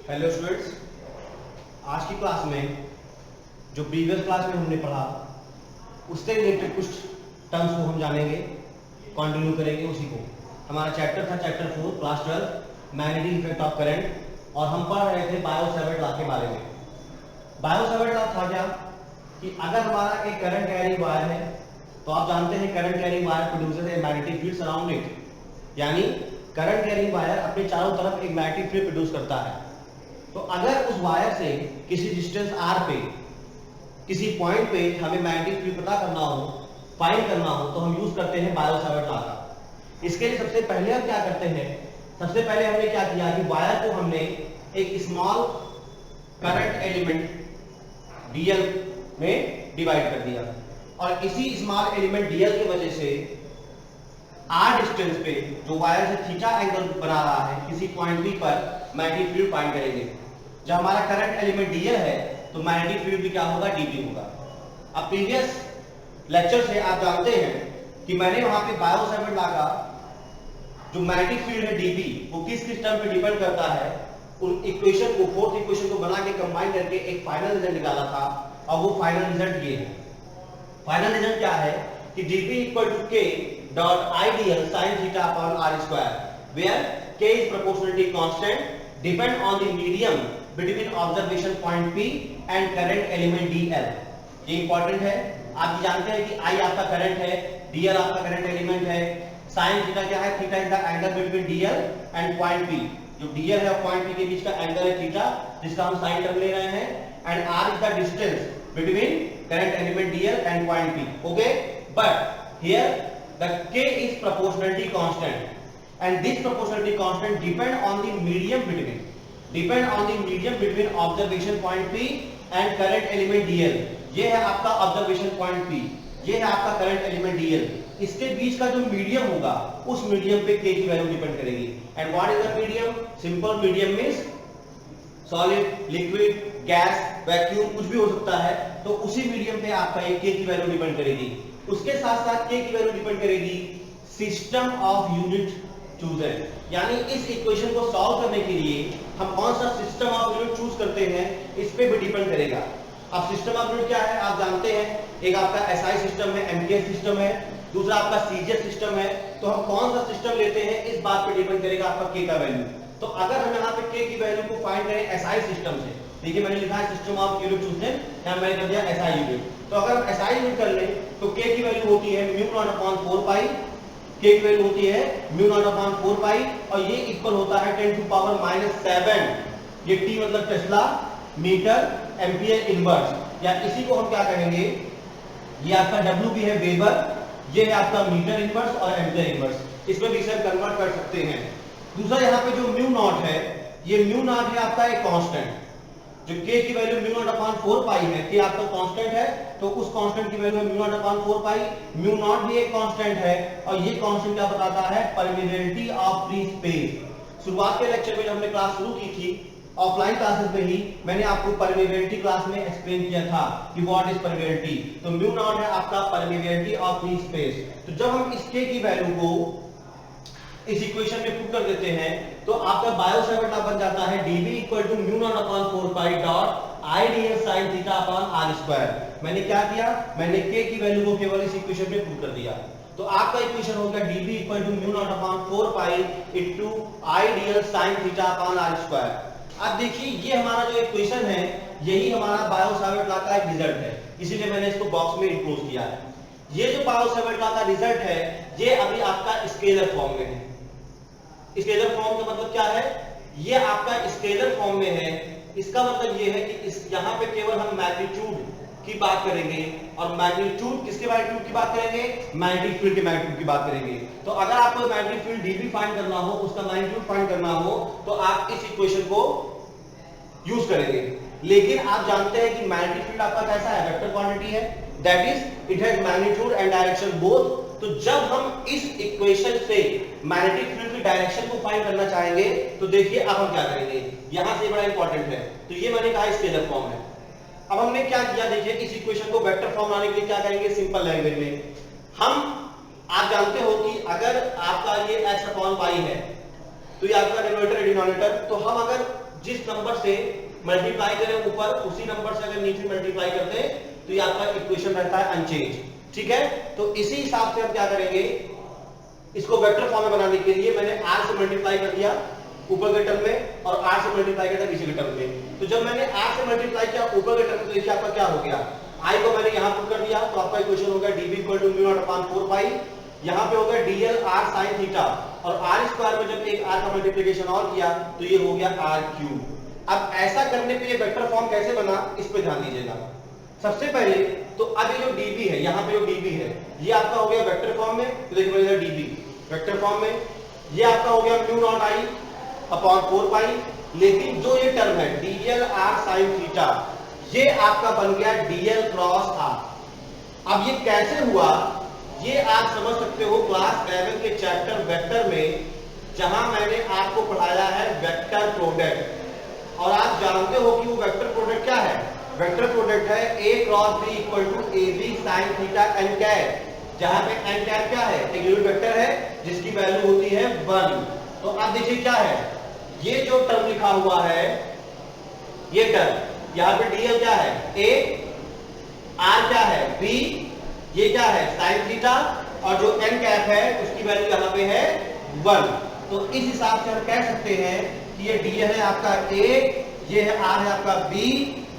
Hello students, आज की class में जो प्रीवियस क्लास में हमने पढ़ा उससे रिलेटेड कुछ टर्म्स को हम जानेंगे, कंटिन्यू करेंगे उसी को। हमारा चैप्टर था chapter 4 class 12 magnetic effect of current और हम पढ़ रहे थे बायो-सैवर्ट लॉ के बारे में। बायो-सैवर्ट लॉ था क्या कि अगर हमारा एक करंट कैरिंग वायर है तो आप जानते हैं current carrying wire produces a magnetic field surround it, यानी करंट कैरिंग वायर अपने चारों तरफ एक मैग्नेटिक फील्ड प्रोड्यूस करता है। तो अगर उस वायर से किसी डिस्टेंस r पे किसी पॉइंट पे हमें मैग्नेटिक फील्ड पता करना हो, फाइंड करना हो, तो हम यूज करते हैं बायो-सैवर्ट लॉ का। इसके लिए सबसे पहले हम क्या करते हैं, सबसे पहले हमने क्या किया कि वायर को हमने एक स्मॉल करंट एलिमेंट dl में डिवाइड कर दिया और इसी स्मॉल एलिमेंट dl की वजह से r डिस्टेंस पे जो वायर से थीटा एंगल बना रहा है किसी पॉइंट p पर मैग्नेटिक फील्ड फाइंड करेंगे। जब हमारा करंट एलिमेंट dl है तो मैग्नेटिक फील्ड भी क्या होगा, dp होगा। अब प्रीवियस लेक्चर से आप जानते हैं कि मैंने वहां पे बायो-सैवर्ट लॉ का जो मैग्नेटिक फील्ड है dp वो किस किस टर्म पे डिपेंड करता है, उन इक्वेशन को, फोर्थ इक्वेशन को बना के कंबाइन करके एक फाइनल रिजल्ट निकाला था और वो फाइनल रिजल्ट ये है। फाइनल रिजल्ट क्या है कि dp equal to k dot idl sin theta upon r square where k is proportionality constant depend on the medium between observation point p and current element dl। ये important है। आप जानते हैं कि I आपका करंट है, dl आपका current element है, sin थीटा क्या है, theta is the angle between dl and point p। जो dl है और पॉइंट p के बीच का एंगल है थीटा, जिसका हम sin टर्म ले रहे हैं, and r is the distance between current element dl and point p। Okay, but here the k is proportionality constant and this proportionality constant depend on the medium between observation point p and current element dl। ये है आपका observation point p, ये है आपका current element dl। इसके बीच का जो medium होगा उस मीडियम पे k की वैल्यू डिपेंड करेगी। And what is the medium? Simple medium means solid, liquid, gas, vacuum, कुछ भी हो सकता है। तो उसी मीडियम पे आपका एक k की वैल्यू डिपेंड करेगी। उसके साथ साथ k की वैल्यू डिपेंड करेगी सिस्टम ऑफ यूनिट चूजन, यानी इस इक्वेशन को सॉल्व करने के लिए हम कौन सा सिस्टम ऑफ यूनिट चूज करते हैं इस पे भी डिपेंड करेगा। अब सिस्टम ऑफ यूनिट क्या है आप जानते हैं, एक आपका SI सिस्टम है, MKS सिस्टम है, दूसरा आपका CGS सिस्टम है। तो हम कौन सा सिस्टम लेते हैं इस बात पे डिपेंड करेगा आपका k का वैल्यू। तो अगर हम यहाँ पे k की वैल्यू को फाइंड करें SI सिस्टम से, देखिए मैंने लिखा है सिस्टम ऑफ यूनिट चूजन, यहाँ मैंने कर दिया SI यूनिट। तो अगर हम SI यूनिट कर लें तो k की वैल्यू होती है म्यू नॉट अपॉन 4 पाई, k की वैल्यू होती है म्यू नॉट अपॉन 4 पाई और ये इक्वल होता है 10 टू पावर -7। ये t मतलब टेस्ला मीटर एम्पियर इनवर्स, या इसी को हम क्या कहेंगे, ये आपका W भी है वेबर, ये है आपका मीटर इनवर्स और एम्पियर इनवर्स। इसमें भी इसे कन्वर्ट कर सकते हैं। दूसरा यहाँ पे जो म्यू नॉट है, ये म्यू नॉट है आपका एक कांस्टेंट। जो k की वैल्यू म्यू नॉट अपॉन 4 पाई है, k आपका कांस्टेंट है, तो उस कांस्टेंट की वैल्यू है म्यू नॉट अपॉन 4 पाई। म्यू नॉट भी एक कांस्टेंट है और ये कांस्टेंट क्या बताता है, परमेबिलिटी ऑफ फ्री स्पेस। शुरुआत के लेक्चर में जब हमने क्लास शुरू की थी ऑफलाइन क्लासेस में ही, मैंने आपको परमेबिलिटी क्लास में एक्सप्लेन किया था कि व्हाट इज परमेबिलिटी। तो म्यू नॉट है आपका परमेबिलिटी ऑफ फ्री स्पेस। तो जब हम इस k की वैल्यू को इस इक्वेशन में पुट कर देते हैं तो आपका बायो-सैवर्ट लॉ बन जाता है dB equal to mu naught upon 4 pi dot idl sin theta upon r square. मैंने क्या किया, मैंने k की वैल्यू को केवल इस इक्वेशन में पुट कर दिया। तो आपका इक्वेशन हो गया dB equal to mu naught upon 4 pi into idl sin theta upon r square. अब देखिए ये हमारा जो इक्वेशन है यही हमारा बायो-सैवर्ट लॉ का एक रिजल्ट है, इसीलिए मैंने इसको बॉक्स में इंक्लोज किया है। ये जो बायो-सैवर्ट लॉ का रिजल्ट है ये अभी आपका स्केलर फॉर्म में है। स्केलर फॉर्म का मतलब क्या है, ये आपका स्केलर फॉर्म में है। इसका मतलब ये है कि इस यहाँ पे केवल हम मैग्नीट्यूड की बात करेंगे और मैग्नीट्यूड किसके मैग्नीट्यूड की बात करेंगे, मैग्नेटिक फील्ड के मैग्नीट्यूड की बात करेंगे। तो अगर आपको मैग्नेटिक फील्ड dB फाइंड करना हो, उसका मैग्नीट्यूड फाइंड करना हो तो आप इस इक्वेशन को यूज करेंगे। लेकिन आप जानते हैं कि मैग्नेटिक फील्ड आपका कैसा है, वेक्टर क्वांटिटी है, that is it has magnitude and direction both. तो जब हम इस इक्वेशन से मैग्नेटिक फील्ड की डायरेक्शन को फाइंड करना चाहेंगे तो देखिए अब हम क्या करेंगे, यहां से बड़ा इंपॉर्टेंट है। तो ये मैंने कहा स्केलर फॉर्म है। अब हमने क्या किया, देखिए इस इक्वेशन को वेक्टर फॉर्म लाने के लिए क्या करेंगे, सिंपल लैंग्वेज में आप जानते हो कि अगर आपका ये x अपॉन y है तो ये आपका डिनोमिनेटर डिनोमिनेटर, तो हम अगर जिस नंबर से मल्टीप्लाई करें ऊपर, उसी नंबर से अगर नीचे मल्टीप्लाई करते हैं तो ये आपका इक्वेशन रहता है अनचेंज। ठीक है, तो इसी हिसाब से हम क्या करेंगे, इसको वेक्टर फॉर्म में बनाने के लिए मैंने r से मल्टीप्लाई कर दिया ऊपर के टर्म में और r से मल्टीप्लाई कर दिया नीचे के टर्म में। तो जब मैंने r से मल्टीप्लाई किया ऊपर के टर्म में, तो देखिए आपका क्या हो गया, i को मैंने यहां पुट कर दिया, तो आपका इक्वेशन हो गया dv equal to mu naught upon 4 pi, यहां पे हो गया dl r sin थीटा, और r स्क्वायर में जब एक r का मल्टीप्लिकेशन और किया तो ये हो गया r क्यूब। अब ऐसा करने पे ये वेक्टर फॉर्म कैसे बना, इस पे ध्यान दीजिएगा। सबसे पहले तो अब ये जो dv है, यहाँ पे जो dv है ये आपका हो गया वेक्टर फॉर्म में, तो देखो इधर dv वेक्टर फॉर्म में, ये आपका हो गया म्यू नॉट i अपॉन 4 पाई, लेकिन जो ये टर्म है dl r sin थीटा ये आपका बन गया dl क्रॉस r। अब ये कैसे हुआ, ये आप समझ सकते हो क्लास 11 के चैप्टर वेक्टर में, जहां मैंने आपको पढ़ाया है वेक्टर प्रोडक्ट, और आप जानते हो कि वो वेक्टर प्रोडक्ट क्या है, वेक्टर प्रोडक्ट है a cross b equal to ab sin theta n cap, जहां पे n कैप क्या है, एक यूनिट वेक्टर है जिसकी वैल्यू होती है 1। तो अब देखिए क्या है, ये जो टर्म लिखा हुआ है, ये टर्म यहां पे dl क्या है a, r क्या है b, ये क्या है sin थीटा, और जो n कैप है उसकी वैल्यू यहां पे है 1। तो इस हिसाब से हम कह सकते हैं कि ये dl है आपका a, ये है r है आपका b,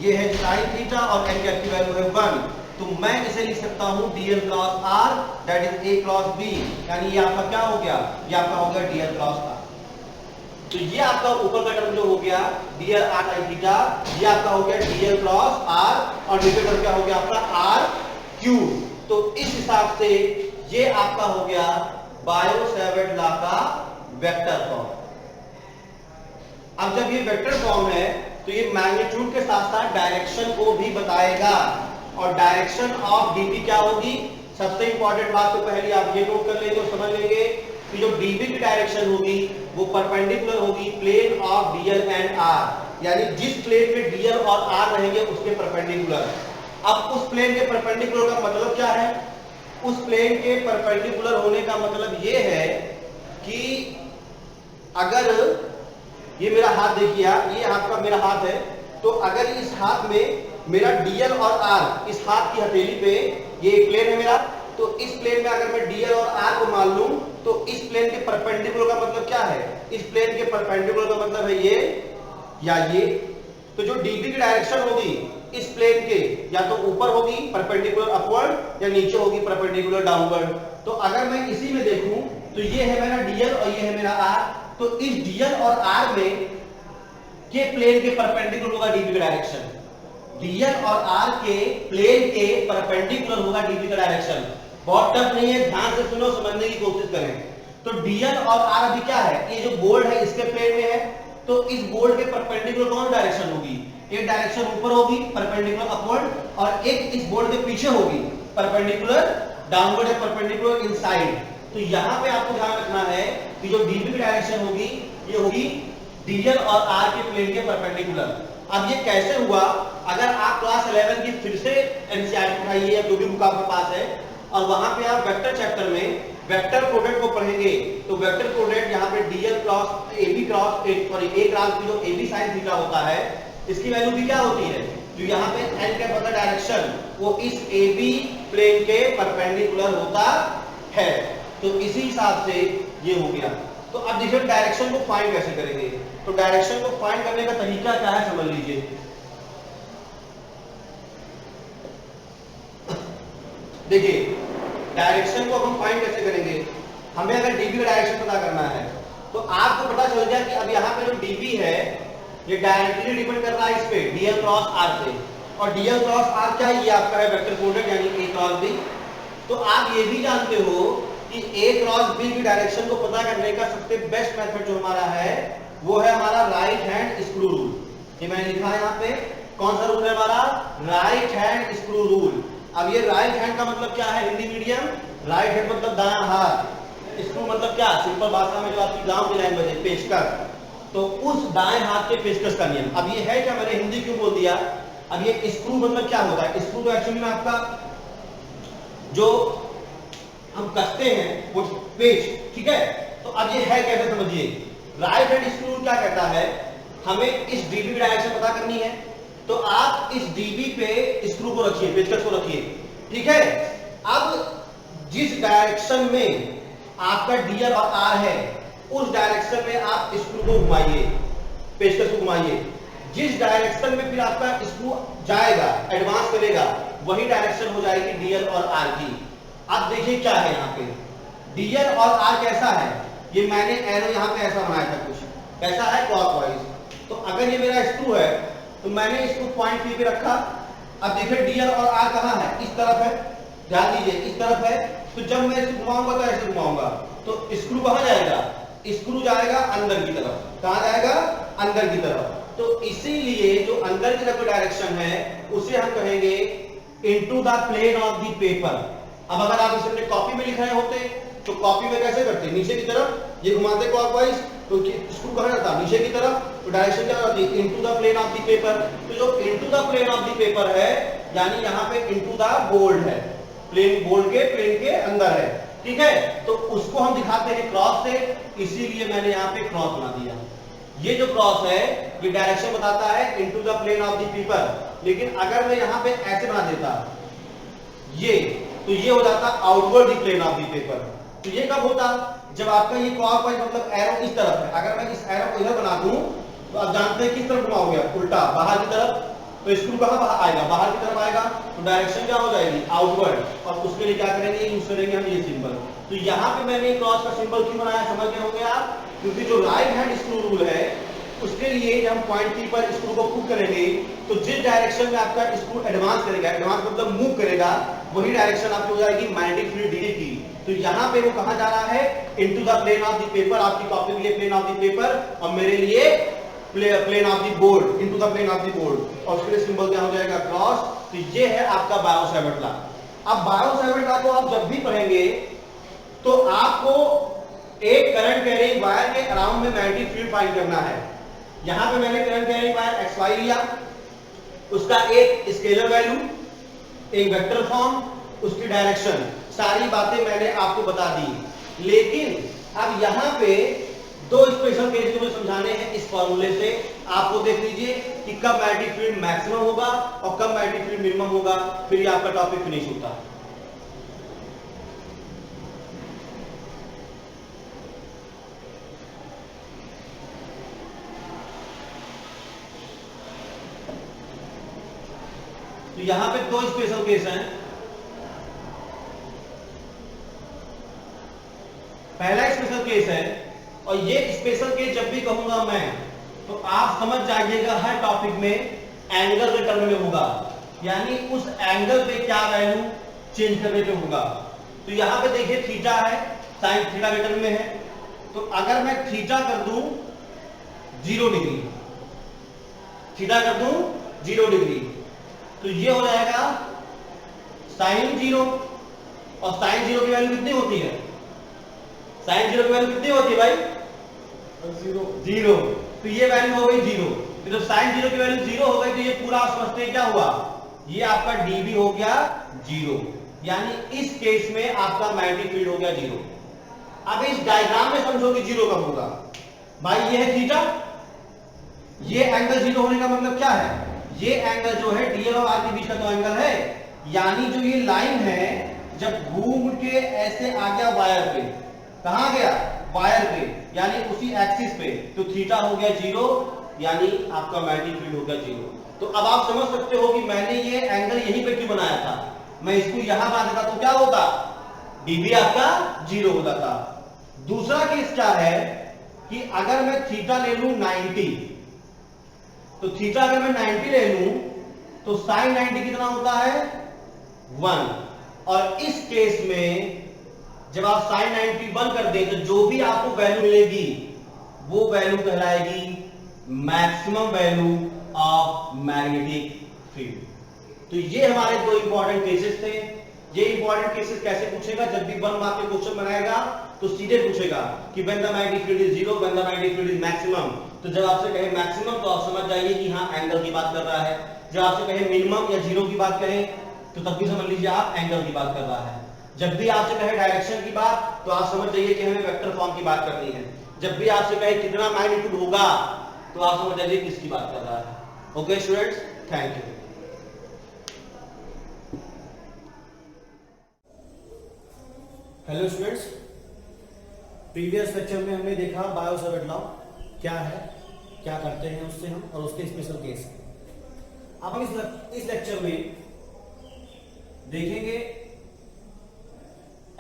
ये है sin थीटा और n कैप की वैल्यू है 1। तो मैं इसे लिख सकता हूं dl cross r that is a cross b, यानी ये आपका क्या हो गया, ये आपका हो गया dl क्रॉस r। तो ये आपका ऊपर का टर्म जो हो गया dl r sin थीटा, ये आपका हो गया dl क्रॉस r, और नीचे टर्म क्या हो गया आपका r क्यूब। तो इस हिसाब से ये आपका हो गया बायो-सैवर्ट लॉ का वेक्टर फॉर्म। अब जब ये वेक्टर फॉर्म है तो ये मैग्नीट्यूड के साथ साथ डायरेक्शन को भी बताएगा, और डायरेक्शन ऑफ dv क्या होगी, सबसे इंपॉर्टेंट बात तो पहले आप ये नोट कर लेंगे और समझ लेंगे कि जो dv की डायरेक्शन होगी वो परपेंडिकुलर होगी plane of dl and r, यानी जिस प्लेन में dl और r रहेंगे उसके परपेंडिकुलर। अब उस प्लेन के परपेंडिकुलर का मतलब क्या है, उस प्लेन के परपेंडिकुलर होने का मतलब ये है कि अगर ये मेरा हाथ देखिए, ये आपका मेरा हाथ है, तो अगर इस हाथ में मेरा dl और r, इस हाथ की हथेली पे ये एक प्लेन है मेरा, तो इस प्लेन में अगर मैं dl और r को मान लूं तो इस प्लेन के परपेंडिकुलर का मतलब क्या है, इस प्लेन के परपेंडिकुलर का मतलब है ये या ये। तो जो dv की डायरेक्शन होगी इस प्लेन के या तो ऊपर होगी परपेंडिकुलर अपवर्ड या नीचे होगी परपेंडिकुलर डाउनवर्ड। तो अगर मैं इसी में देखूं तो ये है मेरा dl और ये है मेरा r, तो इस dl और r में के प्लेन के परपेंडिकुलर होगा dv का डायरेक्शन, dl और r के प्लेन के परपेंडिकुलर होगा dv का डायरेक्शन। बहुत टफ नहीं है, ध्यान से सुनो, समझने की कोशिश करें। तो dl और r अभी क्या है, ये जो बोर्ड है इसके प्लेन में है, तो इस बोर्ड के परपेंडिकुलर कौन डायरेक्शन होगी, एक डायरेक्शन ऊपर होगी परपेंडिकुलर अपवर्ड, और एक इस बोर्ड के पीछे होगी परपेंडिकुलर डाउनवर्ड या परपेंडिकुलर इनसाइड। तो यहां पे आपको ध्यान रखना है कि जो dv की डायरेक्शन होगी ये होगी dl और r के प्लेन के परपेंडिकुलर। अब ये कैसे हुआ, अगर आप क्लास 11 की फिर से एनसीईआरटी उठाइए या जो भी बुक आपके पास है, और वहां पे आप वेक्टर चैप्टर में वेक्टर प्रोडक्ट को पढ़ेंगे, तो वेक्टर प्रोडक्ट यहाँ पे dl cross ab cross sorry a cross जो ab sin थीटा होता है, इसकी वैल्यू भी क्या होती है, जो यहाँ पे n का पता डायरेक्शन वो इस ab प्लेन के परपेंडिकुलर होता है। तो इसी हिसाब से ये हो गया। तो अब देखिए डायरेक्शन को फाइंड कैसे करेंगे, तो डायरेक्शन को फाइंड करने का तरीका क्या है समझ लीजिए। देखिए डायरेक्शन को हम फाइंड कैसे करेंगे, हमें अगर dv का डायरेक्शन पता करना है तो आपको पता चल गया कि अब यहाँ पे जो dv है ये डायरेक्टली डिपेंड कर रहा है इस पे dl क्रॉस r से, और dl क्रॉस r क्या है, ये आपका है वेक्टर प्रोडक्ट यानी a क्रॉस b। तो आप ये भी जानते हो कि a क्रॉस b की डायरेक्शन को पता करने का सबसे बेस्ट मेथड जो हमारा है वो है हमारा राइट हैंड स्क्रू रूल। ये मैंने लिखा है यहाँ पे, कौन सा रूल है हमारा, राइट हैंड स्क्रू रूल। अब ये राइट हैंड का मतलब क्या है हिंदी मीडियम, राइट हैंड मतलब दायां हाथ, स्क्रू मतलब क्या, सिंपल भाषा में जो आपकी गांव की लैंग्वेज है पेशकश, तो उस दाएं हाथ के पेशकश का नियम। अब ये है क्या, मैंने हिंदी क्यों बोल दिया, अब ये स्क्रू मतलब क्या होता है, स्क्रू तो एक्चुअली में आपका जो हम कसते हैं वो पेच, ठीक है। तो अब ये है कैसे समझिए, राइट हैंड स्क्रू क्या कहता है, हमें इस डीबी की डायरेक्शन पता करनी है, तो आप इस डीबी पे स्क्रू को रखिए, पेचकस को रखिए, ठीक है। अब जिस डायरेक्शन में आपका डीएल और आर है, उस डायरेक्शन में आप स्क्रू को घुमाइए, पेचकस को घुमाइए। जिस डायरेक्शन में फिर आपका स्क्रू जाएगा, एडवांस करेगा, वही डायरेक्शन हो जाएगी डीएल और आर की। अब देखिए क्या है यहाँ पे, डीएल और आर कैसा है, ये मैंने एरो यहाँ पे ऐसा बनाया था, कुछ कैसा है, क्लॉकवाइज। तो अगर ये मेरा स्क्रू है तो मैंने इसको पॉइंट पी पे रखा। अब देखिए डीएल और आर कहाँ है, इस तरफ है, ध्यान दीजिए इस तरफ है। तो जब मैं इसे घुमाऊंगा तो ऐसे घुमाऊंगा, तो स्क्रू कहाँ जाएगा, स्क्रू जाएगा अंदर की तरफ। कहाँ जाएगा, अंदर की तरफ। तो इसीलिए जो अंदर की तरफ डायरेक्शन है उसे हम कहेंगे into the plane of the paper. अब अगर आप इसे अपने कॉपी में लिख रहे होते तो कॉपी में कैसे करते, नीचे की तरफ ये घुमाते क्लॉकवाइज, तो स्क्रू कहाँ जाता, नीचे की तरफ। तो डायरेक्शन क्या होती है, into the plane of the paper. तो जो into the plane of the paper है, यानी यहाँ पे इनटू द बोर्ड है, प्लेन बोर्ड के प्लेन के अंदर है, ठीक है। तो उसको हम दिखाते हैं क्रॉस से, इसीलिए मैंने यहाँ पे क्रॉस बना दिया। ये जो क्रॉस है ये डायरेक्शन बताता है into the plane of the paper. लेकिन अगर मैं यहाँ पे ऐसे बना देता ये, तो ये हो जाता outward the plane of the paper. तो ये कब होता, जब आपका ये क्लॉकवाइज मतलब एरो इस तरफ है। अगर मैं इस एरो को इधर बना दूं तो आप जानते हैं किस तरफ घुमाओगे, उल्टा बाहर की तरफ। तो स्क्रू कहाँ बाहर आएगा, बाहर की तरफ आएगा। तो डायरेक्शन क्या हो जाएगी, आउटवर्ड। और उसके लिए क्या करेंगे, यूज करेंगे हम ये सिंबल। तो यहाँ पे मैंने क्रॉस का सिंबल क्यों बनाया, समझ गए होंगे आप, क्योंकि जो राइट हैंड स्क्रू रूल है उसके लिए जब हम पॉइंट पी पर स्क्रू को पुट करेंगे तो जिस डायरेक्शन में आपका स्क्रू एडवांस करेगा, एडवांस मतलब मूव करेगा, वही डायरेक्शन आपकी हो जाएगी मैग्नेटिक फील्ड डी की। तो यहाँ पे वो कहाँ जा रहा है, into the plane of the paper. आपकी कॉपी के लिए प्लेन ऑफ द पेपर और मेरे लिए plane of the board, into the plane of the board. और उसके लिए सिंबल क्या हो जाएगा, क्रॉस। तो ये है आपका बायो-सैवर्ट लॉ। अब बायो-सैवर्ट लॉ को आप जब भी पढ़ेंगे तो आपको एक करंट कैरिंग वायर के अराउंड में मैग्नेटिक फील्ड फाइंड करना है। यहां पे मैंने करंट कैरिंग वायर XY लिया, उसका एक स्केलर वैल्यू, एक वेक्टर फॉर्म, उसकी डायरेक्शन, सारी बातें मैंने आपको बता दी। लेकिन अब यहां पे दो स्पेशल केस मुझे समझाने हैं इस फॉर्मूले से। आपको देख लीजिए कि कब मैग्नेटिक फील्ड मैक्सिमम होगा और कब मैग्नेटिक फील्ड मिनिमम होगा, फिर ये आपका टॉपिक फिनिश होता है। तो यहां पे दो स्पेशल केस हैं। पहला स्पेशल केस है, और ये स्पेशल केस जब भी कहूंगा मैं तो आप समझ जाइएगा हर टॉपिक में एंगल के टर्म में होगा, यानी उस एंगल पे क्या वैल्यू चेंज करने पे होगा। तो यहां पे देखिए थीटा है, साइन थीटा के टर्म में है। तो अगर मैं थीटा कर दूं 0 डिग्री, थीटा कर दूं 0 डिग्री, तो ये हो जाएगा साइन 0। और साइन 0 की वैल्यू कितनी होती है, साइन 0 की वैल्यू कितनी होती है भाई, 0। तो ये वैल्यू हो गई 0। तो जब साइन 0 की वैल्यू 0 हो गई तो ये पूरा समझते हैं क्या हुआ, ये आपका dB हो गया 0, यानी इस केस में आपका मैग्नेटिक फील्ड हो गया 0। अब इस डायग्राम में समझो कि 0 कब होगा भाई, ये है थीटा, ये एंगल 0 होने का मतलब क्या है, ये एंगल जो है डीएल और आर के बीच का तो एंगल है, यानी जो ये लाइन है जब घूम के ऐसे आ गया वायर पे, कहां गया, वायर पे, यानी उसी एक्सिस पे, तो थीटा हो गया 0, यानी आपका मैग्नेटिक फील्ड हो गया 0। तो अब आप समझ सकते हो कि मैंने ये एंगल यहीं पे क्यों बनाया था। मैं इसको यहां बना देता तो क्या होता, डीबी आपका 0 होता था। दूसरा केस क्या है कि अगर मैं थीटा ले लूं 90, तो थीटा अगर मैं 90 ले लूं तो साइन 90 कितना होता है 1। और इस केस में जब आप साइन 90 1 कर दें तो जो भी आपको वैल्यू मिलेगी वो वैल्यू कहलाएगी maximum value of magnetic field. तो ये हमारे दो इंपॉर्टेंट केसेस थे। ये इंपॉर्टेंट केसेस कैसे पूछेगा, जब भी 1 मार्क के क्वेश्चन बनाएगा तो सीधे पूछेगा कि when the magnetic field is 0, when the magnetic field is maximum. तो जब आपसे कहे मैक्सिमम तो आप समझ जाइए कि हाँ एंगल की बात कर रहा है। जब आपसे कहे मिनिमम या 0 की बात करें तो तब भी समझ लीजिए आप एंगल की बात कर रहा है। जब भी आपसे कहे डायरेक्शन की बात तो आप समझ जाइए कि हमें वेक्टर फॉर्म की बात करनी है। जब भी आपसे कहे कितना मैग्नीट्यूड होगा तो आप समझ जाइए किसकी बात कर रहा है। Okay students, thank you. Hello students, previous lecture में हमने देखा बायो-सैवर्ट लॉ क्या है, क्या करते हैं उससे हम, और उसके स्पेशल केस। अब हम इस लेक्चर में देखेंगे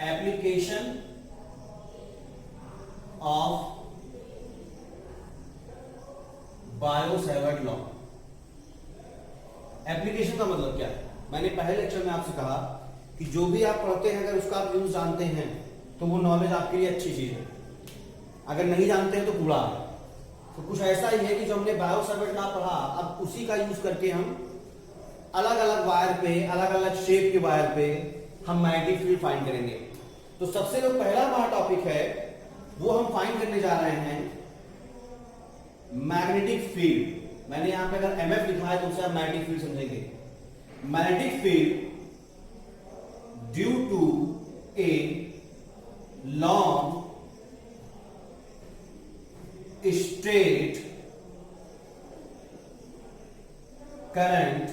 application of bio-Savart law. Application का मतलब क्या है? मैंने पहले लेक्चर में आपसे कहा कि जो भी आप पढ़ते हैं अगर उसका आप यूज जानते हैं तो वो नॉलेज आपके लिए अच्छी चीज है, अगर नहीं जानते हैं तो कूड़ा है। तो कुछ ऐसा ही है कि जो हमने बायो-सैवर्ट लॉ पढ़ा, अब उसी का यूज करके हम अलग अलग वायर पे, अलग अलग शेप के वायर पे हम मैग्नेटिक फील्ड फाइंड करेंगे। तो सबसे जो पहला हमारा टॉपिक है वो हम फाइंड करने जा रहे हैं मैग्नेटिक फील्ड। मैंने यहां पे अगर एमएफ लिखा है तो उसे आप मैग्नेटिक फील्ड समझेंगे। Magnetic field due to a long straight current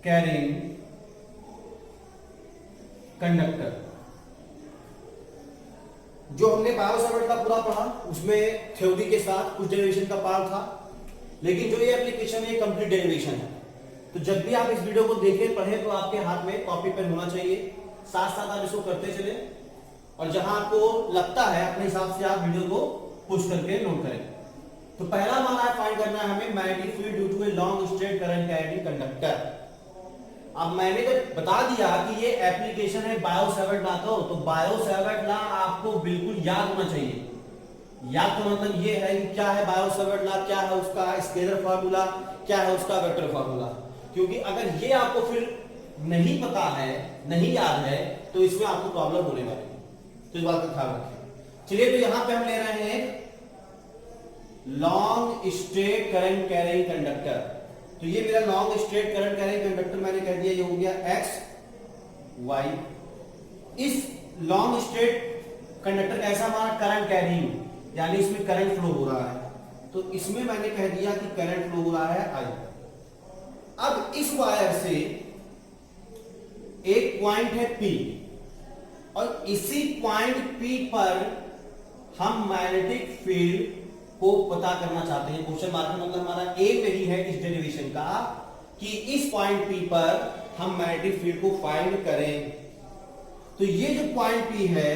carrying conductor. जो हमने बायो-सैवर्ट का पूरा पढ़ा उसमें थ्योरी के साथ कुछ डेरिवेशन का पार्ट था, लेकिन जो ये एप्लीकेशन है कंप्लीट डेरिवेशन है। तो जब भी आप इस वीडियो को देखें पढ़ें तो आपके हाथ में कॉपी पेन होना चाहिए, साथ साथ आप इसको करते चले, और जहां आपको लगता है अपने हिसाब से आप वीडियो को पुश करके नोट करें। तो पहला हमारा फाइंड करना है हमें magnetic field due to a long straight current carrying conductor. अब मैंने तो बता दिया कि ये एप्लीकेशन है बायो-सैवर्ट लॉ का, तो बायो-सैवर्ट लॉ आपको बिल्कुल याद होना चाहिए। याद तो मतलब ये है कि क्या है बायो-सैवर्ट लॉ, क्या है उसका स्केलर फार्मूला, क्या है उसका वेक्टर फार्मूला। क्योंकि अगर ये आपको फिर नहीं पता है, नहीं याद है, तो इसमें आपको प्रॉब्लम होने वाली है। तो इस बात का ख्याल रखें। चलिए, तो यहां पे हम ले रहे हैं long straight current carrying conductor. तो ये मेरा long straight current carrying conductor मैंने कह दिया, ये हो गया एक्स वाई। इस लॉन्ग स्ट्रेट कंडक्टर का ऐसा हमारा करंट कैरिंग, यानी इसमें करंट फ्लो हो रहा है, तो इसमें मैंने कह दिया कि करंट फ्लो हो रहा है आई। अब इस वायर से एक पॉइंट है P, और इसी पॉइंट P पर हम मैग्नेटिक फील्ड को पता करना चाहते हैं। क्वेश्चन मार्क का मतलब हमारा एम यही है इस डेरिवेशन का कि इस पॉइंट P पर हम मैग्नेटिक फील्ड को फाइंड करें। तो ये जो पॉइंट P है,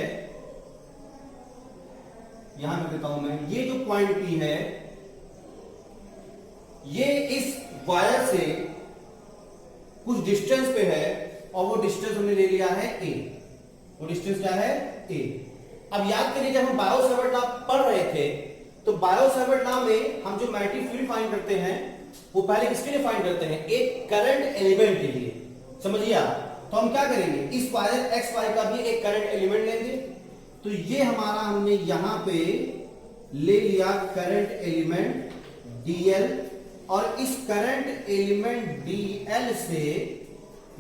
यहां कर देता हूं मैं, ये जो पॉइंट P है ये इस वायर से कुछ डिस्टेंस पे है, और वो डिस्टेंस हमने ले लिया है a। वो डिस्टेंस क्या है? a। अब याद करिए जब हम बायो-सैवर्ट लॉ पढ़ रहे थे तो बायो-सैवर्ट लॉ में हम जो मैग्नेटिक फील्ड फाइंड करते हैं वो पहले किसके लिए फाइंड करते हैं? एक करंट एलिमेंट के लिए। समझिए आप, तो हम क्या करेंगे, इस वायर एक्स वाई का भी एक करंट एलिमेंट लेंगे। तो ये हमारा हमने यहां पे ले लिया करंट एलिमेंट dl, और इस करंट एलिमेंट dl से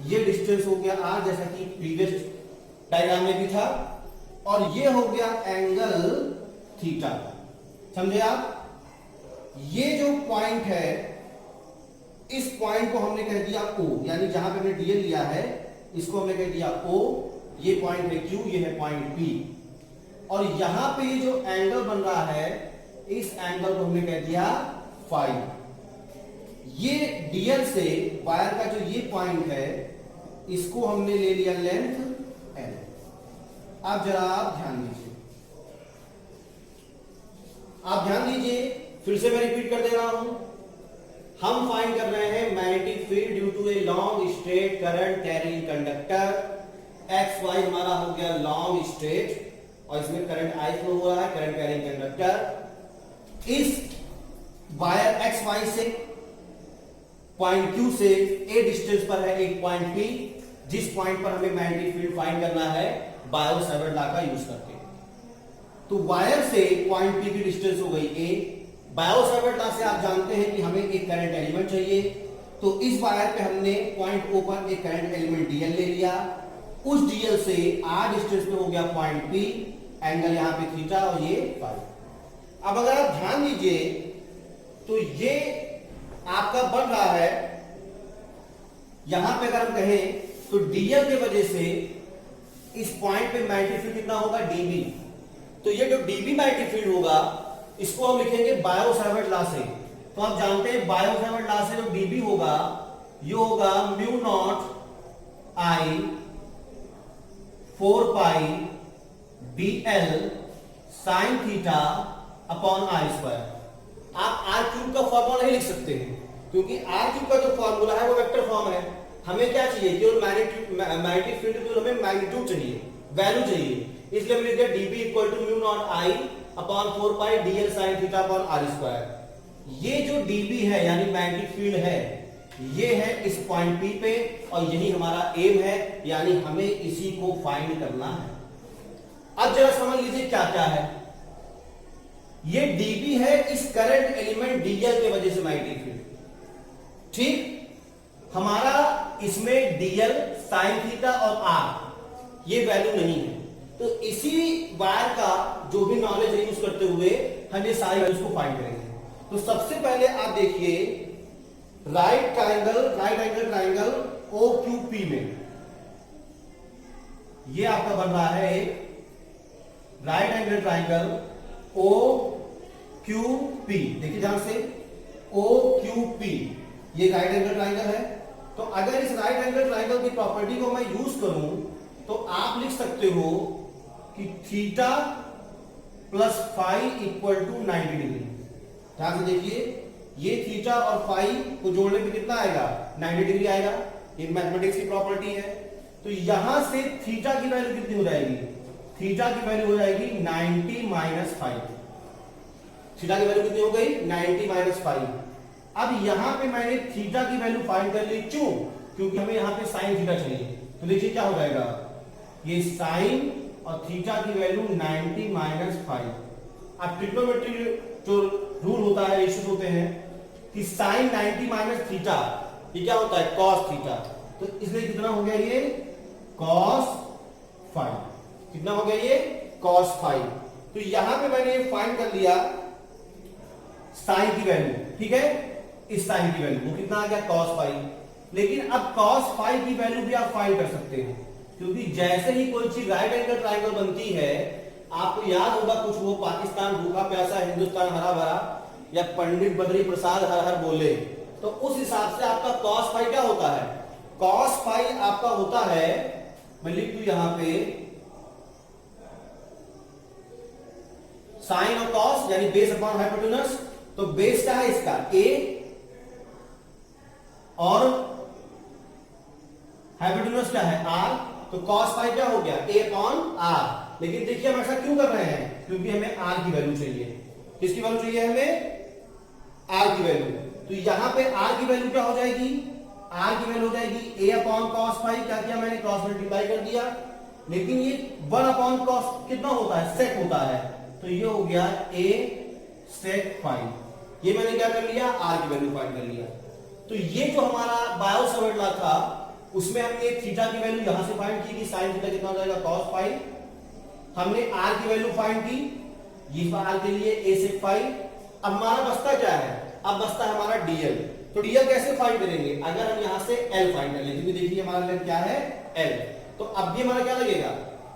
ये डिस्टेंस हो गया r, जैसा कि प्रीवियस डायग्राम में भी था, और ये हो गया एंगल थीटा। समझे आप? ये जो पॉइंट है, इस पॉइंट को हमने कह दिया O, यानी जहां पे हमने dl लिया है इसको हमने कह दिया O। ये पॉइंट है Q, ये है पॉइंट P, और यहां पे ये जो एंगल बन रहा है इस एंगल को हमने कह दिया फाई। ये dl से वायर का जो ये पॉइंट है इसको हमने ले लिया लेंथ l। अब जरा आप ध्यान दीजिए, फिर से मैं रिपीट कर दे रहा हूं। हम फाइंड कर रहे हैं magnetic field due to a long straight current carrying conductor. X y हमारा हो गया लॉन्ग स्ट्रेट, और इसमें करंट आई फ्लो हो रहा है, करंट कैरिंग कंडक्टर। इस वायर एक्स वाई से पॉइंट Q से a डिस्टेंस पर है एक पॉइंट P, जिस पॉइंट पर हमें मैग्नेटिक फील्ड फाइंड करना है बायो-सैवर्ट लॉ का यूज करके। तो वायर से पॉइंट P की डिस्टेंस हो गई a। बायो-सैवर्ट लॉ से आप जानते हैं कि हमें एक करंट एलिमेंट चाहिए, तो इस वायर पे हमने पॉइंट O पर एक करंट एलिमेंट dl ले लिया। उस dl से r डिस्टेंस पे हो गया पॉइंट P, एंगल यहां पे थीटा और ये फाई। अब अगर आप ध्यान दीजिए तो ये आपका बन रहा है, यहां पे अगर हम कहें तो डीएल की वजह से इस पॉइंट पे मैग्नेटिक फील्ड कितना होगा, डीबी। तो ये जो डीबी मैग्नेटिक फील्ड होगा इसको हम लिखेंगे बायो-सावर्ट लॉ से। तो आप जानते हैं बायो-सावर्ट लॉ से जो डीबी होगा ये होगा mu naught I 4 pi dl sin theta upon r square. आप आर क्यूब का फॉर्मूला नहीं लिख सकते हैं क्योंकि आर क्यूब का जो फॉर्मूला है वो वेक्टर फॉर्म है। हमें क्या चाहिए, केवल मैग्नेटिक फील्ड केवल हमें मैग्नीट्यूड चाहिए, वैल्यू चाहिए, इसलिए हम लिख दिया dB equal to mu naught I upon 4 pi dl sin theta upon r square. ये जो dB है यानी मैग्नेटिक फील्ड है ये है इस पॉइंट P पे और यही हमारा एम है, यानी हमें इसी को फाइंड करना है। अब जरा समझ लीजिए क्या क्या है। ये dB है इस करंट एलिमेंट dl के वजह से मैग्नेटिक फील्ड, ठीक। हमारा इसमें dl sin थीटा और r ये वैल्यू नहीं है, तो इसी वायर का जो भी नॉलेज है यूज करते हुए हम ये सारी वैल्यूज को फाइंड करेंगे। तो सबसे पहले आप देखिए राइट एंगल ट्राइंगल OQP में ये आपका बन रहा है एक राइट एंगल ट्राइंगल OQP। देखिए ध्यान से OQP ये राइट एंगल ट्राइंगल है। तो अगर इस राइट एंगल ट्राइंगल की प्रॉपर्टी को मैं यूज करूं तो आप लिख सकते हो कि theta plus phi equal to 90 degree. ध्यान से देखिए ये थीटा और फाई को जोड़ने पे कितना आएगा, 90 डिग्री आएगा। ये मैथमेटिक्स की प्रॉपर्टी है। तो यहां से थीटा की वैल्यू कितनी हो जाएगी, थीटा की वैल्यू हो जाएगी 90 माइनस 5। थीटा की वैल्यू कितनी हो गई, 90 माइनस 5। अब यहां पे मैंने थीटा की वैल्यू फाइंड कर ली, क्यों, क्योंकि हमें यहां पे साइन थीटा चाहिए। तो देखिए क्या हो जाएगा, ये साइन और थीटा की वैल्यू 90 माइनस 5। अब ट्रिग्नोमेट्री जो रूल होता है, रेशियोज होते हैं कि साइन 90 माइनस थीटा ये क्या होता है, कॉस थीटा। तो इसलिए कितना हो गया ये कॉस 5। कितना हो गया ये कॉस 5। तो यहां पे मैंने ये फाइंड कर लिया साइन की वैल्यू, ठीक है। इस साइन की वैल्यू वो कितना आ गया cos 5। लेकिन अब cos 5 की वैल्यू भी आप फाइंड कर सकते हैं, क्योंकि जैसे ही कोई चीज राइट एंगल ट्राइंगल बनती है, आपको याद होगा कुछ वो पाकिस्तान भूखा प्यासा हिंदुस्तान हरा भरा या पंडित बद्री प्रसाद हर हर बोले, तो उस हिसाब से आपका cos 5 क्या होता है, cos 5 आपका होता है, मैं लिख दूं यहां पे साइन और cos यानी बेस अपॉन हाइपोटेनस। तो बेस क्या है इसका a और हाइपोटेनस क्या है r। तो cos 5 क्या हो गया a अपॉन r। लेकिन देखिए हम ऐसा क्यों कर रहे हैं, क्योंकि हमें r की वैल्यू चाहिए। किसकी वैल्यू चाहिए हमें, r की वैल्यू। तो यहां पे r की वैल्यू क्या हो जाएगी, r की वैल्यू हो जाएगी a अपॉन cos 5। क्या किया मैंने, क्रॉस मल्टीप्लाई कर दिया। लेकिन ये 1 अपॉन cos कितना होता है, सेक होता है। तो ये हो गया a सेक 5। ये मैंने क्या कर लिया, r की वैल्यू फाइंड कर लिया। तो ये जो हमारा बायो-सावर्ट लॉ था उसमें हमने थीटा की वैल्यू यहां से फाइंड की, साइन थीटा कितना हो जाएगा cos 5। हमने r की वैल्यू फाइंड की, ये r के लिए a सेक 5। अब हमारा बचता क्या है, अब बचता है हमारा dl। तो dl कैसे फाइंड करेंगे, अगर हम यहां से l फाइंड कर लें, क्योंकि देखिए हमारा लेंथ क्या है l। तो अब भी हमारा क्या लगेगा,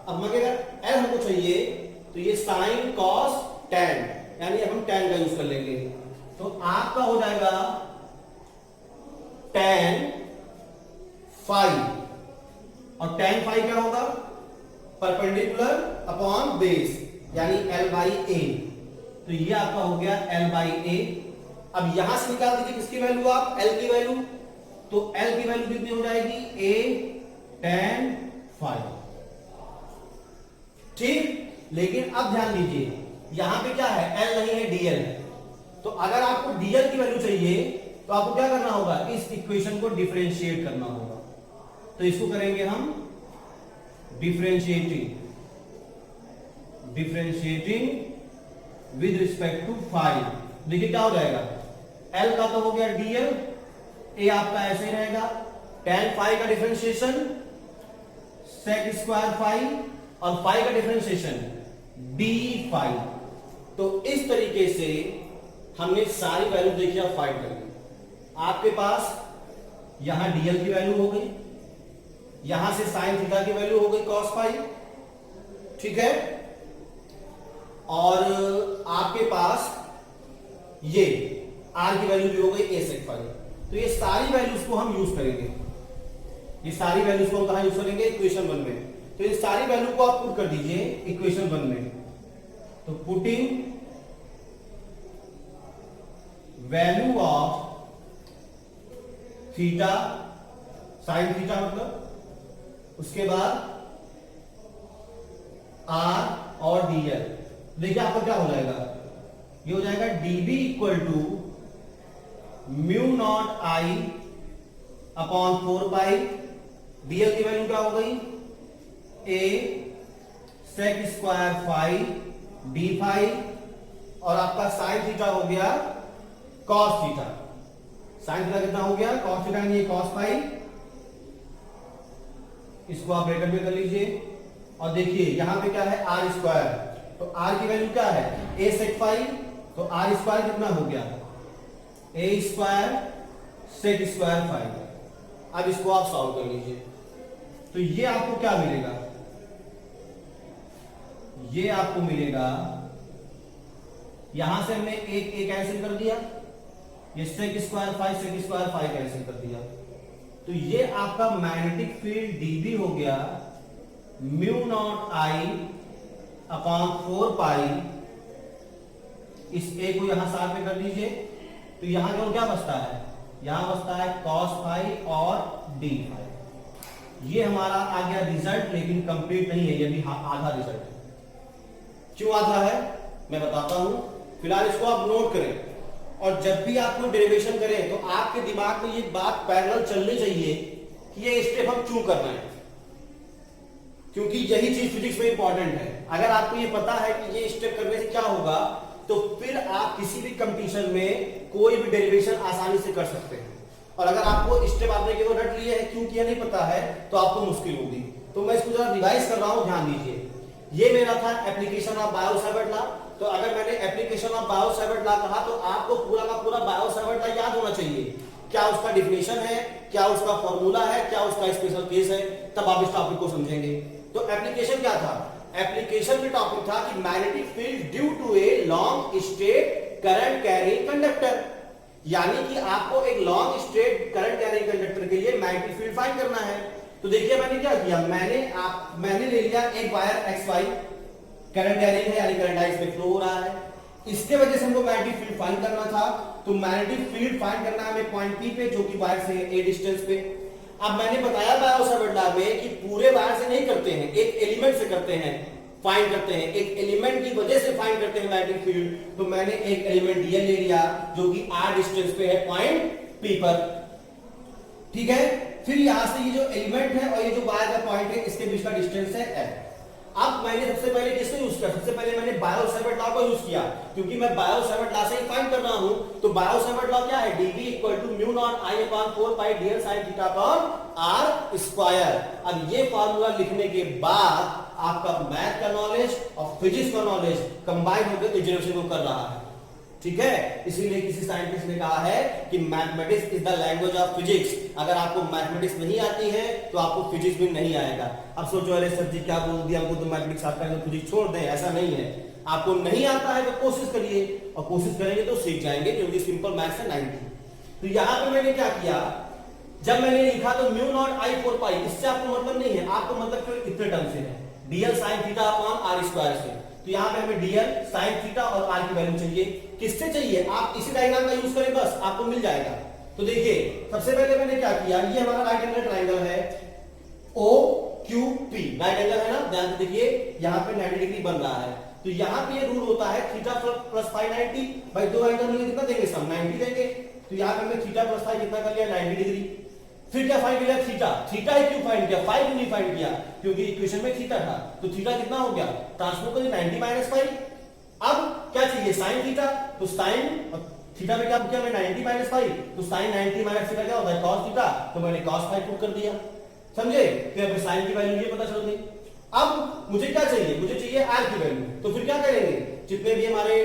अब अगर l हमको चाहिए तो ये साइन cos tan, यानी हम tan का यूज कर लेंगे। तो आपका हो जाएगा tan 5, और tan 5 क्या होगा, परपेंडिकुलर अपॉन बेस यानी l बाई a। तो ये आपका हो गया l बाई a। अब यहां से निकाल दीजिए किसकी वैल्यू, आप l की वैल्यू। तो l की वैल्यू कितनी हो जाएगी, a tan 5, ठीक। लेकिन अब ध्यान दीजिए यहां पे क्या है, l नहीं है dl है। तो अगर आपको dl की वैल्यू चाहिए तो आपको क्या करना होगा, इस इक्वेशन को डिफरेंशिएट करना होगा। तो इसको करेंगे हम डिफरेंशिएटिंग विद रिस्पेक्ट टू 5। देखिए क्या हो जाएगा, l का तो हो गया dl, a आपका ऐसे ही रहेगा, tan 5 का डिफरेंशिएशन sec स्क्वायर 5 और 5 का डिफरेंशिएशन d5। तो इस तरीके से हमने सारी वैल्यू देखी अब फाइंड कर ली। आपके पास यहां dl की वैल्यू हो गई, यहां से साइन थीटा की वैल्यू हो गई cos फाई, ठीक है, और आपके पास ये r की वैल्यू भी हो गई a sec फाई। तो ये सारी वैल्यूज को हम यूज करेंगे, ये सारी वैल्यूज को हम कहां यूज करेंगे, इक्वेशन 1 में। तो ये सारी वैल्यू को आप पुट कर दीजिए इक्वेशन 1 में। तो putting value of theta, sine theta मतलब, उसके बाद आर और dl, देखिए आपका क्या हो जाएगा, ये हो जाएगा db equal to mu naught I upon 4 pi, dl की वैल्यू क्या हो गई, a sec square phi d phi, और आपका साइन थीटा हो गया cos थीटा। साइन थीटा कितना हो गया, cos थीटा यानी cos फाई, इसको आप ब्रैकेट में कर लीजिए। और देखिए यहां पे क्या है, आर स्क्वायर, तो आर की वैल्यू क्या है, a sec फाई, तो आर स्क्वायर कितना हो गया, a square sec square phi. अब इसको आप सॉल्व कर लीजिए, तो ये आपको क्या मिलेगा, ये आपको मिलेगा, यहां से हमने एक कैंसिल कर दिया, ये sec स्क्वायर फाई कैंसिल कर दिया, तो ये आपका मैग्नेटिक फील्ड dB हो गया म्यू नॉट आई अपॉन 4 पाई, इस a को यहां साथ में कर दीजिए, तो यहां जो क्या बचता है, यहां बचता है cos फाई और d फाई। ये हमारा आ गया रिजल्ट, लेकिन कंप्लीट नहीं है, ये भी आधा रिजल्ट है। क्यों आधा है मैं बताता हूं, फिलहाल इसको आप नोट करें, और जब भी आप कोई डेरिवेशन करें तो आपके दिमाग में ये बात पैरेलल चलनी चाहिए कि ये स्टेप हम क्यों करना है, क्योंकि यही चीज फिजिक्स में इंपॉर्टेंट है। अगर आपको ये पता है कि ये स्टेप करने से क्या होगा, तो फिर आप किसी भी कंपटीशन में कोई भी डेरिवेशन आसानी से कर सकते हैं। और अगर आपको स्टेप आपने केवल रट लिए है, क्यों किया नहीं पता है, तो आपको मुश्किल होगी। तो मैं इसको जरा रिवाइज कर रहा हूं, ध्यान दीजिए। ये मेरा था एप्लीकेशन ऑफ बायो-सावर्ट लॉ। तो अगर मैंने एप्लीकेशन ऑफ बायो-सावर्ट लॉ कहा, तो आपको पूरा का पूरा बायो-सावर्ट लॉ याद होना चाहिए। क्या उसका डिफिनेशन है, क्या उसका फॉर्मूला है, क्या उसका स्पेशल केस है, तब आप इस टॉपिक को समझेंगे। तो एप्लीकेशन क्या था, एप्लीकेशन में टॉपिक था कि magnetic field due to a long straight current carrying conductor, यानी कि आपको एक long straight current carrying conductor के लिए मैग्नेटिक फील्ड फाइंड करना है। तो देखिए मैंने क्या किया, मैंने ले लिया एक वायर XY, करंट कैरिंग है यानी करंट I इसमें फ्लो हो रहा है, इसके वजह से हमको मैग्नेटिक फील्ड फाइंड करना था। तो मैग्नेटिक फील्ड फाइंड करना है हमें पॉइंट P पे, जो कि वायर से a डिस्टेंस पे। अब मैंने बताया बायो-सावर्ट लॉ में कि पूरे वायर से नहीं करते हैं, एक एलिमेंट से करते हैं, फाइंड करते हैं, एक एलिमेंट की वजह से फाइंड करते हैं मैग्नेटिक फील्ड। तो मैंने एक एलिमेंट dl ले लिया जो कि r डिस्टेंस पे है पॉइंट P पर, ठीक है। फिर यहां से ये जो एलिमेंट है और ये जो वायर का पॉइंट है, इसके बीच का डिस्टेंस है l। अब मैंने सबसे पहले किसको यूज किया, सबसे पहले मैंने बायो-सावर्ट लॉ को यूज किया, क्योंकि मैं बायो-सावर्ट लॉ से ही फाइंड कर रहा हूं। तो बायो-सावर्ट लॉ क्या है, dB equal to mu naught I upon 4 pi dl sin theta upon r square. अब ये फार्मूला लिखने के बाद आपका मैथ का नॉलेज और फिजिक्स का नॉलेज कंबाइन होकर इक्वेशन को कर रहा है, ठीक है। इसीलिए किसी साइंटिस्ट ने कहा है कि mathematics is the language of physics. अगर आपको मैथमेटिक्स नहीं आती है तो आपको फिजिक्स भी नहीं आएगा। अब सोचो अरे सर जी क्या बोल दिया, हमको तो मैथमेटिक्स आता है तो फिजिक्स छोड़ दें, ऐसा नहीं है। आपको नहीं आता है तो कोशिश करिए, और कोशिश करेंगे तो सीख जाएंगे, क्योंकि सिंपल मैथ्स है 90। तो यहां पे मैंने क्या किया, जब मैंने लिखा तो म्यू नॉट आई 4 पाई, इससे आपको मतलब नहीं है, आपको मतलब केवल इतने टर्म से है, dl sin theta upon r square से। तो यहां पे हमें dl sin थीटा और r की वैल्यू चाहिए। किससे चाहिए, आप इसी डायग्राम का यूज करें बस, आपको मिल जाएगा। तो देखिए सबसे पहले मैंने क्या किया, ये हमारा राइट एंगल ट्रायंगल है OQP, राइट एंगल है ना, ध्यान से देखिए यहां पे 90 डिग्री बन रहा है। तो यहां पे ये रूल होता है थीटा प्लस फाई 90, भाई दो एंगल मिलके कितना देंगे, सब 90 देंगे। तो यहां पे हमने थीटा प्लस फाई कितना कर लिया, 90 डिग्री। फिर क्या फाइंड किया, थीटा। थीटा ही क्यों फाइंड किया, फाई क्यों नहीं फाइंड किया, क्योंकि इक्वेशन में थीटा था। तो थीटा कितना हो गया, ट्रांसफर करिए 90 माइनस फाई। अब क्या चाहिए, साइन थीटा। तो साइन और थीटा में क्या किया मैं 90 माइनस फाई, तो साइन 90 माइनस थीटा क्या होता है, cos थीटा। तो मैंने cos फाई पुट कर दिया, समझे। तो अब साइन की वैल्यू ये पता चल गई। अब मुझे क्या चाहिए, मुझे चाहिए आर की वैल्यू। तो फिर क्या करेंगे, जितने भी हमारे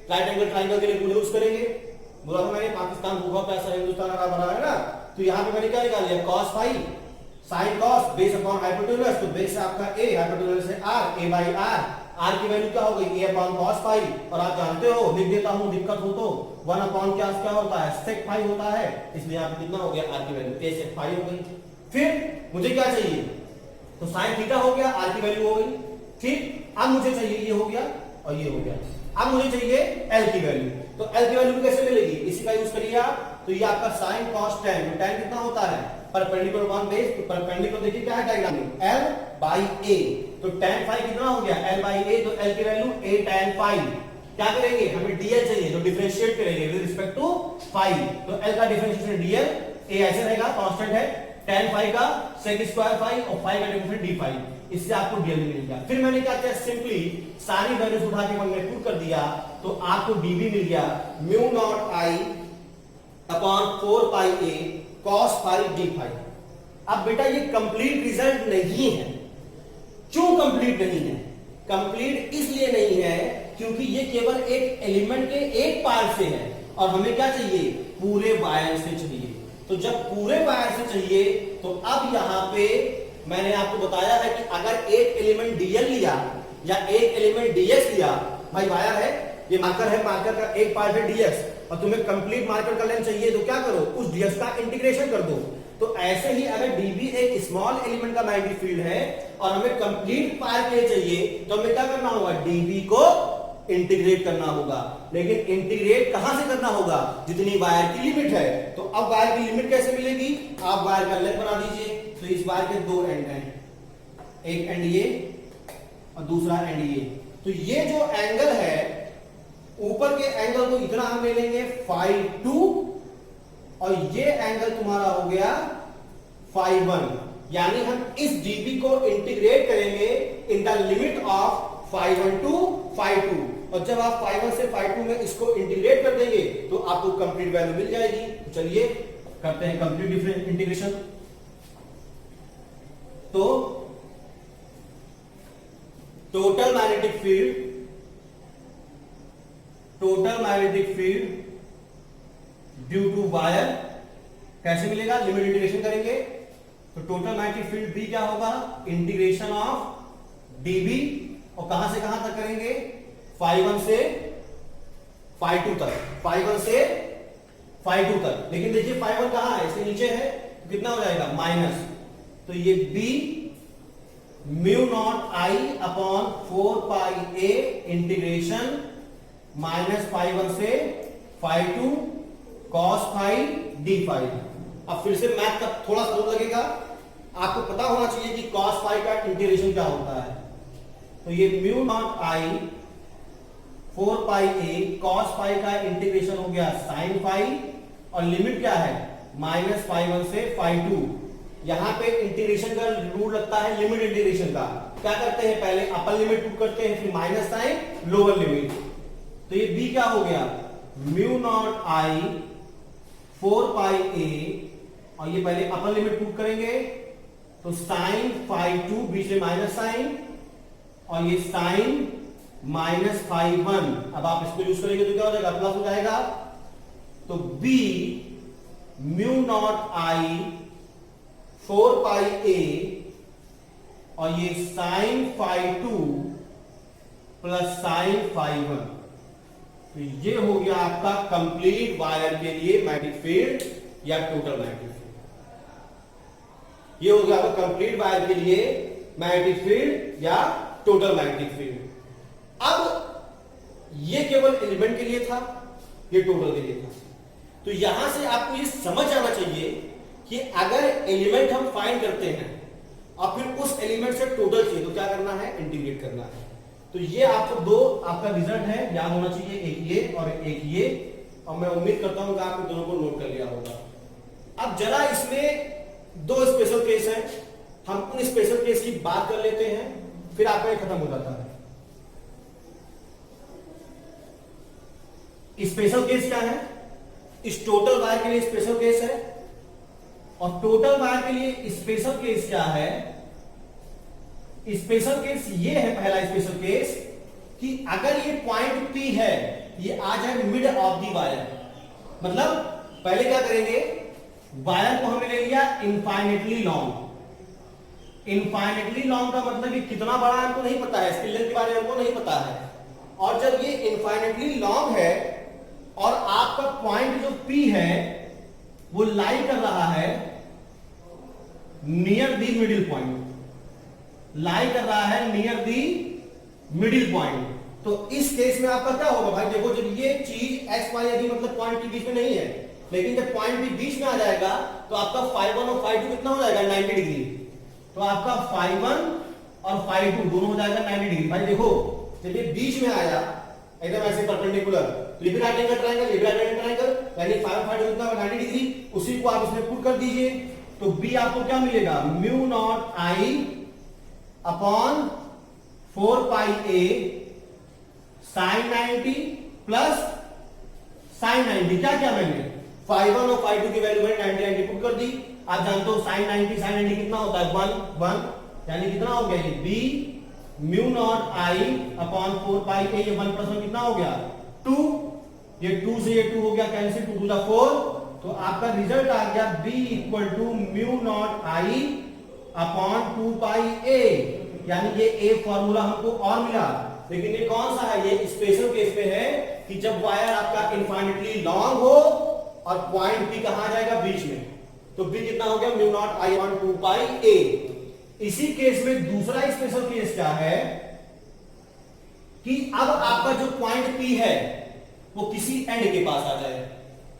राइट एंगल ट्राइंगल के लिए रूल यूज करेंगे। बोला था मैंने पाकिस्तान भूखा पैसा हिंदुस्तान हरा भरा है ना, तो यहाँ पे मैंने क्या निकाल लिया, cos phi sin cos base upon hypotenuse, तो बेस से आपका a, हाइपोटेन्यूज से r, a बाई r की वैल्यू क्या हो गई a अपॉन cos फाई, और आप जानते हो, लिख देता हूं दिक्कत हो तो 1 अपॉन क्या होता है sec फाई होता है, इसलिए यहाँ पे कितना हो गया r की वैल्यू a sec फाई हो गई। फिर मुझे क्या चाहिए, तो sin थीटा हो गया, r की वैल्यू हो गई। ठीक, अब मुझे चाहिए ये हो गया और ये हो गया। अब मुझे चाहिए L की वैल्यू, तो L की वैल्यू कैसे मिलेगी, इसी का यूज करिए आप। तो ये आपका sin cos tan, तो tan कितना होता है परपेंडिकुलर अपॉन बेस, तो परपेंडिकुलर देखिए क्या है डायग्राम में L बाई A, तो tan फाई कितना हो गया L बाई A, तो L की वैल्यू A tan फाई। क्या करेंगे, हमें dl चाहिए, तो डिफरेंशिएट करेंगे विद रिस्पेक्ट टू फाई, तो L का डिफरेंशिएशन dl, A ऐसे रहेगा कांस्टेंट है, tan फाई का sec स्क्वायर फाई और फाई का डिफरेंशिएशन d फाई, इससे आपको dl मिल गया। फिर मैंने क्या किया, सिंपली सारी वैल्यूज उठा के मैंने पुट कर दिया, तो आपको dv मिल गया mu naught i upon 4 pi a cos phi d phi. अब बेटा ये कंप्लीट रिजल्ट नहीं है। क्यों कंप्लीट नहीं है, कंप्लीट इसलिए नहीं है क्योंकि ये केवल एक एलिमेंट के एक पार्ट से है, और हमें क्या चाहिए, पूरे वायर से चाहिए। तो जब पूरे वायर से चाहिए, तो अब यहां पे मैंने आपको बताया है कि अगर एक एलिमेंट dl लिया या एक एलिमेंट dx लिया, भाई वायर है, ये मार्कर है, मार्कर का एक पार्ट है dx, और तुम्हें कंप्लीट मार्कर का लेंथ चाहिए, तो क्या करो, उस dx का इंटीग्रेशन कर दो। तो ऐसे ही अगर dv एक स्मॉल एलिमेंट का मैग्नेटिक फील्ड है और हमें कंप्लीट वायर के लिए चाहिए, तो हमें क्या करना होगा, dv को इंटीग्रेट करना होगा। लेकिन इंटीग्रेट कहां से करना होगा, जितनी वायर की लिमिट है। तो अब वायर की लिमिट कैसे मिलेगी, आप वायर का लेंथ बना दीजिए। तो इस वायर के दो एंड हैं, एक एंड ये और दूसरा एंड ये। तो ये जो एंगल है, ऊपर के एंगल को इतना हम ले लेंगे फाई 2, और ये एंगल तुम्हारा हो गया फाई 1, यानी हम इस dv को इंटीग्रेट करेंगे in the limit of phi 1 to phi 2, और जब आप फाई 1 से फाई 2 में इसको इंटीग्रेट कर देंगे तो आपको कंप्लीट वैल्यू मिल जाएगी। तो चलिए करते हैं कंप्लीट डिफरेंस इंटीग्रेशन। तो total magnetic field due to wire कैसे मिलेगा, लिमिट इंटीग्रेशन करेंगे, तो टोटल मैग्नेटिक फील्ड भी क्या होगा, इंटीग्रेशन ऑफ dv, और कहां से कहां तक करेंगे, फाई 1 से फाई 2 तक, फाई 1 से फाई 2 तक। लेकिन देखिए फाई 1 कहां है, इसके नीचे है, तो कितना हो जाएगा माइनस, तो ये b mu naught i upon 4 pi a integration minus phi 1 से phi 2 cos phi d phi. अब फिर से मैथ का थोड़ा स्लो लगेगा, आपको पता होना चाहिए कि cos फाई का इंटीग्रेशन क्या होता है। तो ये mu naught i 4 pi a cos phi का इंटीग्रेशन हो गया sin फाई, और लिमिट क्या है, माइनस फाई 1 से फाई 2। यहां पे इंटीग्रेशन का रूल लगता है लिमिट इंटीग्रेशन का। क्या करते हैं, पहले अपर लिमिट पुट करते हैं, फिर माइनस साइन लोअर लिमिट। तो ये b क्या हो गया, mu naught i 4 pi a, और ये पहले अपर लिमिट पुट करेंगे, तो साइन फाई 2 बीच में माइनस साइन, और ये साइन माइनस फाई 1। अब आप इसको यूज करेंगे तो क्या हो जाएगा, प्लस हो जाएगा। तो b mu naught i 4 pi a, और ये sine phi 2 plus sine phi 1। तो ये हो गया आपका कंप्लीट वायर के लिए मैग्नेटिक फील्ड या टोटल मैग्नेटिक फील्ड। ये हो गया आपका कंप्लीट वायर के लिए मैग्नेटिक फील्ड या टोटल मैग्नेटिक फील्ड। अब ये केवल एलिमेंट के लिए था, ये टोटल के लिए था। तो यहां से आपको ये समझ आना चाहिए कि अगर एलिमेंट हम फाइंड करते हैं और फिर उस एलिमेंट से टोटल चाहिए, तो क्या करना है, इंटीग्रेट करना है। तो ये आपको दो आपका रिजल्ट है, याद होना चाहिए, एक ये और एक ये, और मैं उम्मीद करता हूं कि आपने दोनों को नोट कर लिया होगा। अब जरा इसमें दो स्पेशल केस हैं, हम उन स्पेशल केस की बात कर लेते हैं, फिर आपका ये खत्म हो जाता है। स्पेशल केस क्या है, इस टोटल वायर के लिए स्पेशल केस है, और टोटल वायर के लिए स्पेशल केस क्या है, स्पेशल केस ये है, पहला स्पेशल केस कि अगर ये पॉइंट P है, ये आ जाए मिड ऑफ दी वायर। मतलब पहले क्या करेंगे, वायर को हमने ले लिया इनफाइनेटली लॉन्ग। इनफाइनेटली लॉन्ग का मतलब ये कितना बड़ा है हमको नहीं पता है, इसकी लेंथ के बारे में हमको नहीं पता है। और जब ये इनफाइनेटली लॉन्ग है और आपका पॉइंट जो P है वो लाई कर रहा है नियर दी मिडिल पॉइंट, लाई कर रहा है नियर दी मिडिल पॉइंट। तो इस केस में आपका क्या होगा भाई, देखो जब ये चीज x y यदि मतलब पॉइंट के बीच में नहीं है, लेकिन जब पॉइंट भी बीच में आ जाएगा तो आपका φ1 और φ2 कितना हो जाएगा 90 डिग्री। तो आपका φ1 और φ2 दोनों हो जाएगा 90 डिग्री। भाई देखो जब ये बीच में आया एकदम ऐसे परपेंडिकुलर, तो ये भी राइट एंगल ट्रायंगल, ये भी राइट एंगल ट्रायंगल, यानी φ1 और φ2 कितना 90 डिग्री। उसी को आप इसमें पुट कर दीजिए तो b आपको क्या मिलेगा, mu naught i upon 4 pi a sin 90 plus sin 90। क्या क्या मैंने φ1 और φ2 की वैल्यू मैंने 90 90 पुट कर दी। आप जानते हो sin 90 कितना होता है 1 1, यानी कितना हो गया ये b mu naught i upon 4 pi a, ये 1 प्लस 1 कितना हो गया 2, ये 2 से ये 2 हो गया कैंसिल, 2 टू द 4। तो आपका रिजल्ट आ गया b equal to mu naught i upon 2 pi a, यानी ये a फॉर्मूला हमको और मिला। लेकिन ये कौन सा है, ये स्पेशल केस में है कि जब वायर आपका इनफाइनेटली लॉन्ग हो और पॉइंट P कहां जाएगा बीच में, तो B कितना हो गया mu naught i upon 2 pi a। इसी केस में दूसरा स्पेशल केस क्या है कि अब आपका जो पॉइंट P है वो किसी एंड के पास आ जाए।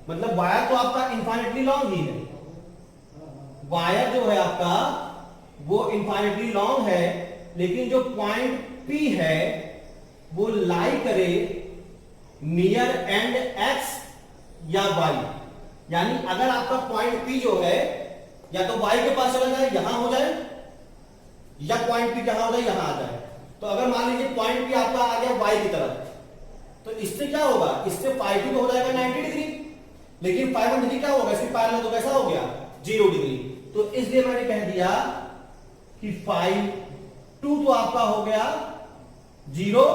मतलब वायर तो आपका इनफाइनेटली लॉन्ग ही है, वायर जो है आपका वो इनफाइनेटली लॉन्ग है, लेकिन जो पॉइंट P है वो लाई करे नियर एंड x या y। यानी अगर आपका पॉइंट P जो है या तो y के पास चला जाए यहां हो जाए, या पॉइंट P कहां हो जाए यहां आ जाए। तो अगर मान लीजिए पॉइंट P आपका आ गया y की तरफ, तो इससे क्या होगा, इससे φ2 हो जाएगा 90 डिग्री, लेकिन φ1 डिग्री क्या होगा, इसके पैरेलल तो कैसा हो गया 0 डिग्री। तो इसलिए मैंने कह दिया कि φ2 तो आपका हो गया 0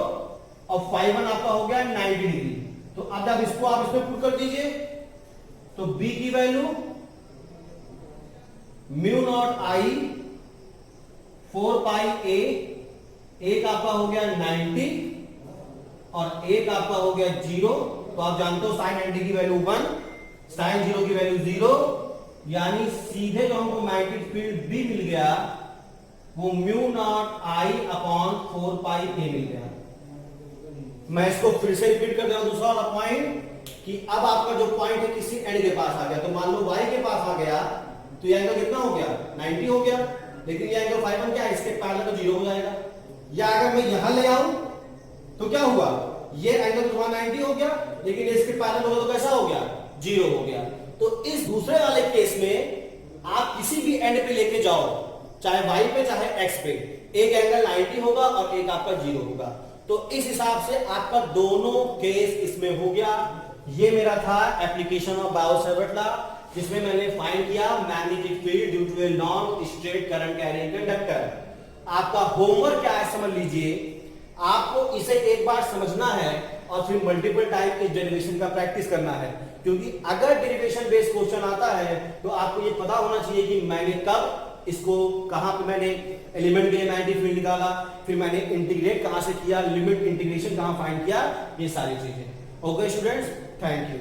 और φ1 आपका हो गया 90 डिग्री। तो अब जब इसको आप इसमें पुट कर दीजिए तो b की value mu naught i 4 pi a, एक आपका हो गया 90 और एक आपका हो गया 0। तो आप जानते हो sin 90 की वैल्यू 1, sin 0 की वैल्यू 0, यानी सीधे जो हमको मैग्नेटिक फील्ड B मिल गया वो mu naught i upon 4 pi a मिल गया। मैं इसको फिर से रिपीट कर दे रहा हूं दूसरा वाला पॉइंट कि अब आपका जो पॉइंट है किसी एंड के पास आ गया। तो मान लो y के पास आ गया तो ये एंगल कितना हो गया 90 हो गया, लेकिन ये एंगल φ1 क्या है, इसके पैरेलल तो 0 हो जाएगा। या अगर मैं यहां ले आऊं तो क्या हुआ, ये एंगल तो 90 हो गया, लेकिन इसके पैरेलल होगा तो कैसा हो गया 0 हो गया। तो इस दूसरे वाले केस में आप किसी भी एंड पे लेके जाओ, चाहे y पे चाहे x पे, एक एंगल 90 होगा और एक आपका 0 होगा। तो इस हिसाब से आपका दोनों केस इसमें हो गया। ये मेरा था एप्लीकेशन ऑफ बायो-सैवर्ट लॉ, जिसमें मैंने फाइंड किया magnetic field due to a long straight current carrying conductor. आपका होमवर्क क्या है समझ लीजिए, आपको इसे एक बार समझना है और फिर मल्टीपल टाइम इस डेरिवेशन का प्रैक्टिस करना है, क्योंकि अगर डेरिवेशन बेस्ड क्वेश्चन आता है तो आपको ये पता होना चाहिए कि मैंने कब इसको कहां पे मैंने एलिमेंट के लिए मैग्नेटिक फील्ड निकाला, फिर मैंने इंटीग्रेट कहां से किया, लिमिट इंटीग्रेशन कहां फाइंड किया, ये सारी चीजें। Okay students, thank you.